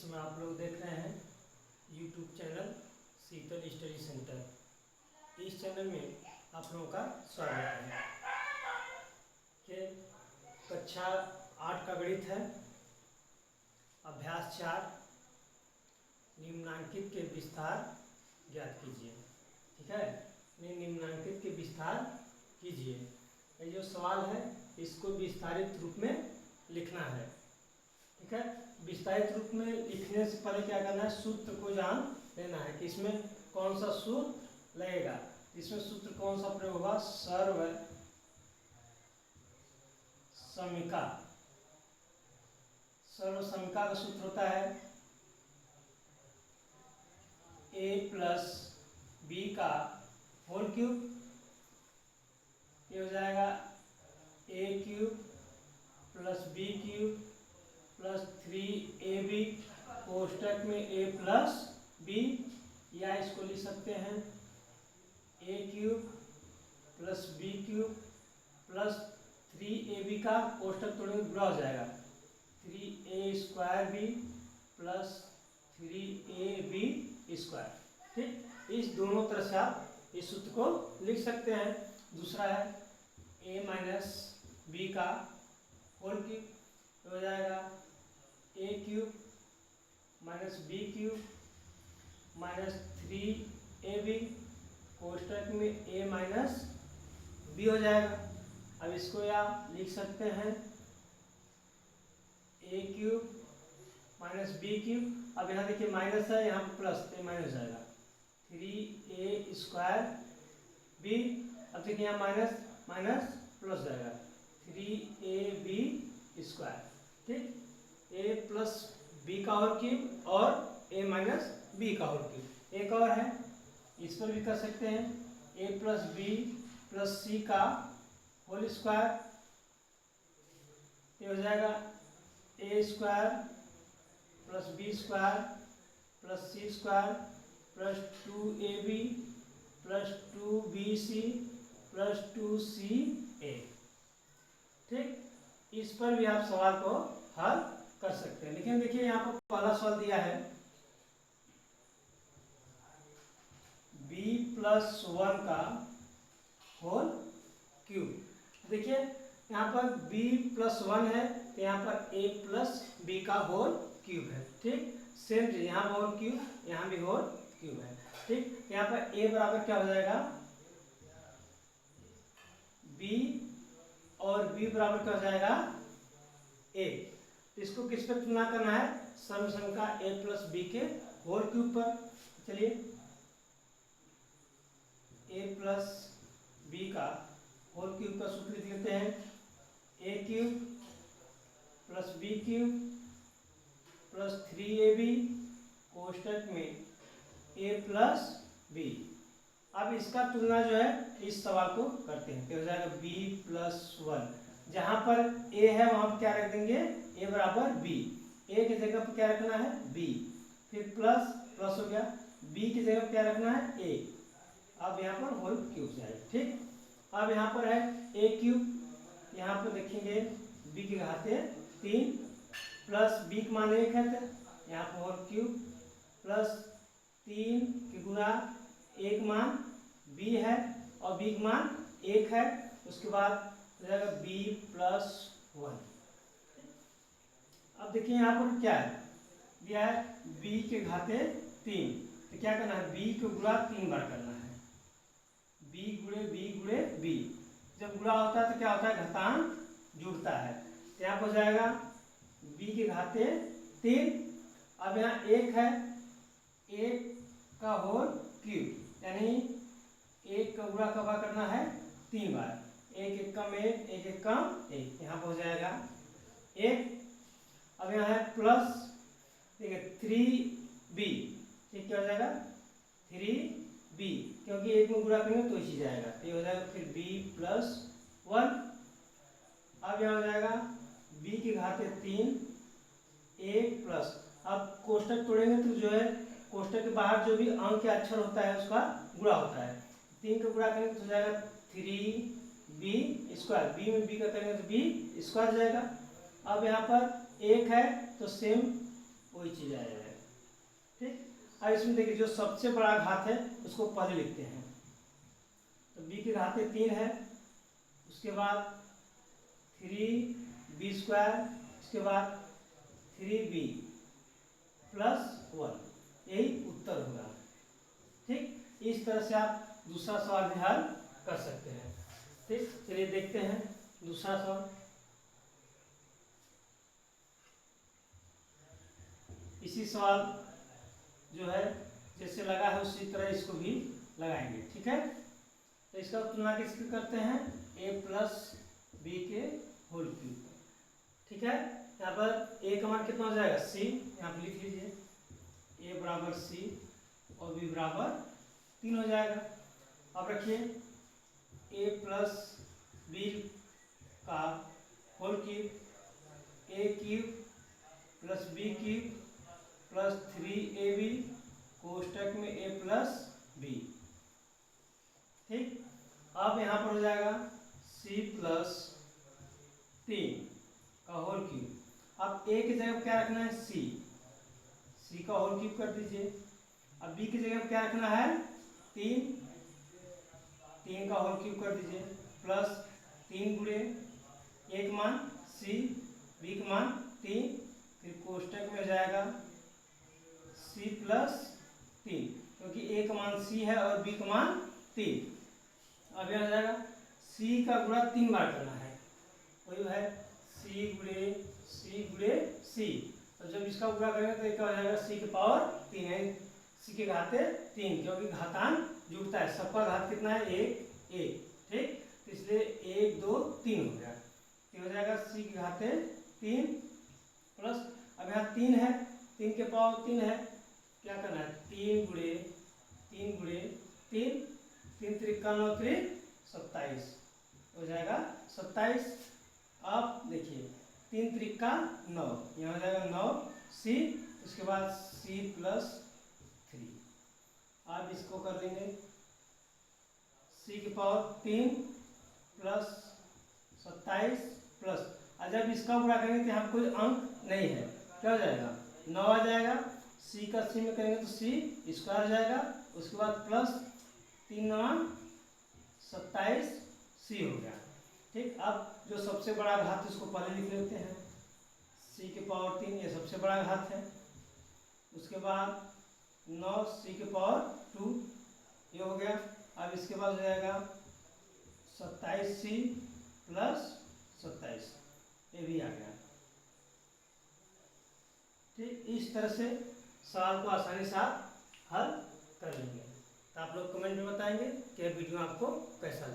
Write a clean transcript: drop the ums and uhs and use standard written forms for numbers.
इसमें आप लोग देख रहे हैं यूट्यूब चैनल शीतल स्टडी सेंटर। इस चैनल में आप लोगों का स्वागत है। कि कक्षा 8 का गणित है, अभ्यास 4, निम्नांकित के विस्तार ज्ञात कीजिए। ठीक है, निम्नांकित के विस्तार कीजिए। ये जो सवाल है इसको विस्तारित रूप में लिखना है। ठीक है, विस्तारित रूप में लिखने से पहले क्या करना है, सूत्र को जान लेना है कि इसमें कौन सा सूत्र लगेगा। इसमें सूत्र कौन सा प्रयोग होगा, सर्व समीका। सर्व समीका का सूत्र होता है a प्लस बी का होल क्यूब। ये हो जाएगा a cube plus B cube plus 3ab कोष्टक में a प्लस बी, या इसको लिख सकते हैं a cube plus B cube plus 3ab का कोष्टक तोड़ेंगे बुरा हो जाएगा 3a² B plus 3ab square. ठीक, इस दोनों तरह से आप इस सूत्र को लिख सकते हैं। दूसरा है a माइनस बी का होल क्यूब, हो जाएगा a cube minus B cube minus 3ab कोष्टक में a माइनस बी हो जाएगा। अब इसको आप लिख सकते हैं a cube minus B cube. अब यहाँ देखिए माइनस है, यहाँ पर प्लस, a माइनस जाएगा 3a² बी। अब देखिए यहाँ माइनस माइनस प्लस जाएगा 3ab²। ठीक, a प्लस बी का होल क्यूब और a माइनस बी का होल क्यूब। एक और है, इस पर भी कर सकते हैं a प्लस बी प्लस सी का होल स्क्वायर। ये हो जाएगा a² plus b² plus c² plus 2ab plus 2bc plus 2ca। ठीक, इस पर भी आप सवाल को हल कर सकते हैं। लेकिन देखिए यहाँ पर पहला सवाल दिया है b प्लस 1 का होल क्यूब। देखिए यहाँ पर b प्लस 1 है तो यहाँ पर a प्लस बी का होल क्यूब है। ठीक, सेम यहाँ पर होल क्यूब, यहाँ भी होल क्यूब है। ठीक, यहाँ पर a बराबर क्या हो जाएगा, b और b बराबर क्या हो जाएगा, a। इसको किस पर तुलना करना है, सर्व समीका a प्लस बी के होल क्यूब पर। चलिए a प्लस बी का होल क्यूब का सूत्र लिख लेते हैं a cube plus B cube plus 3ab कोष्टक में a प्लस बी। अब इसका तुलना जो है इस सवाल को करते हैं, तो हो जाएगा b प्लस 1। जहां पर a है वहां पर क्या रख देंगे, a बराबर b। a की जगह पर क्या रखना है, b, फिर प्लस प्लस हो गया, b की जगह पर क्या रखना है, a। अब यहाँ पर होल क्यूब जाएगा। ठीक, अब यहाँ पर है a क्यूब, यहाँ पर देखेंगे b की घाते 3 प्लस b का मान 1 है तो यहाँ पर होल क्यूब प्लस 3 की गुणा 1 मान b है और b का मान 1 है। उसके बाद हो जाएगा b प्लस 1। अब देखिए यहाँ पर क्या है दिया है, b के घाते 3, तो क्या करना है, b को गुणा 3 बार करना है, b गुणे b। जब गुणा होता है तो क्या होता है, घातांक जुड़ता है। तो यहाँ पर हो जाएगा b के घाते 3। अब यहाँ 1 है, 1 का होल क्यूब, यानी 1 का गुणा कब करना है, 3 बार, 1 1 कम 1, 1 1 कम 1, यहाँ पर हो जाएगा 1। अब यहाँ है प्लस, देखिए 3b, ये क्या हो जाएगा 3b, क्योंकि 1 में गुणा करेंगे तो इसी जाएगा, ये हो जाएगा फिर b प्लस 1। अब यहाँ हो जाएगा b की घाते 3 1 प्लस, अब कोष्टक तोड़ेंगे तो जो है कोष्टक के बाहर जो भी अंक या अक्षर होता है उसका गुणा होता है। 3 का गुणा करेंगे तो हो जाएगा 3b², b में b का करेंगे तो b² जाएगा। अब यहाँ पर 1 है तो सेम वही चीज आ जाएगा। ठीक, अब इसमें देखिए जो सबसे बड़ा घात है उसको पहले लिखते हैं। तो b की घाते 3 है, उसके बाद 3b स्क्वायर, उसके बाद 3b प्लस 1, यही उत्तर होगा। ठीक, इस तरह से आप दूसरा सवाल भी हल कर सकते हैं। ठीक, चलिए देखते हैं दूसरा सवाल। इसी सवाल जो है जैसे लगा है उसी तरह इसको भी लगाएंगे। ठीक है, तो इसका तुलना किसके करते हैं, a प्लस बी के होल क्यूब। ठीक है, यहाँ पर a का मान कितना हो जाएगा c, यहाँ पर लिख लीजिए a बराबर c और b बराबर 3 हो जाएगा। अब रखिए a प्लस बी का whole cube, a cube plus B cube plus 3ab कोष्टक में a प्लस बी। ठीक, अब यहाँ पर हो जाएगा c प्लस 3 का होल क्यूब। अब a की जगह क्या रखना है c का होल क्यूब कर दीजिए। अब b की जगह क्या रखना है 3 का होल क्यूब कर दीजिए, प्लस 3 गुणे a का मान c, b का मान 3, फिर कोष्टक में हो जाएगा c प्लस 3, क्योंकि a का मान c है और b का मान 3। अब यह हो जाएगा c का गुणा 3 बार करना है, वही है c गुणे c। तो जब इसका गुणा करेंगे तो क्या हो जाएगा c के पावर 3 है, c के घाते 3, क्योंकि घातांक जुड़ता है, सबका घात कितना है 1 1। ठीक, तो इसलिए 1 2 3 हो गया, ये हो जाएगा c के घाते 3 प्लस, अब यहाँ 3 है, 3 के पावर 3 है, क्या करना है 3 गुणे 3, 3 त्रिका 9 त्रिक 27 हो जाएगा 27। अब देखिए 3 त्रिका 9, यहाँ हो जाएगा 9c, उसके बाद c प्लस 3। अब इसको कर देंगे c की पावर 3 प्लस 27 प्लस, और जब इसका गुणा करेंगे तो यहाँ कोई अंक नहीं है, क्या हो जाएगा 9 आ जाएगा, c का c में करेंगे तो c स्क्वायर हो जाएगा, उसके बाद प्लस 3 9 27 c हो गया। ठीक, अब जो सबसे बड़ा घात उसको पहले लिख लेते हैं, c के पावर 3 ये सबसे बड़ा घात है, उसके बाद 9 c के पावर 2 ये हो गया। अब इसके बाद हो जाएगा 27c प्लस 27, ये भी आ गया। ठीक, इस तरह से सवाल को आसानी से आप हल कर लेंगे। तो आप लोग कमेंट में बताएंगे कि यह वीडियो आपको कैसा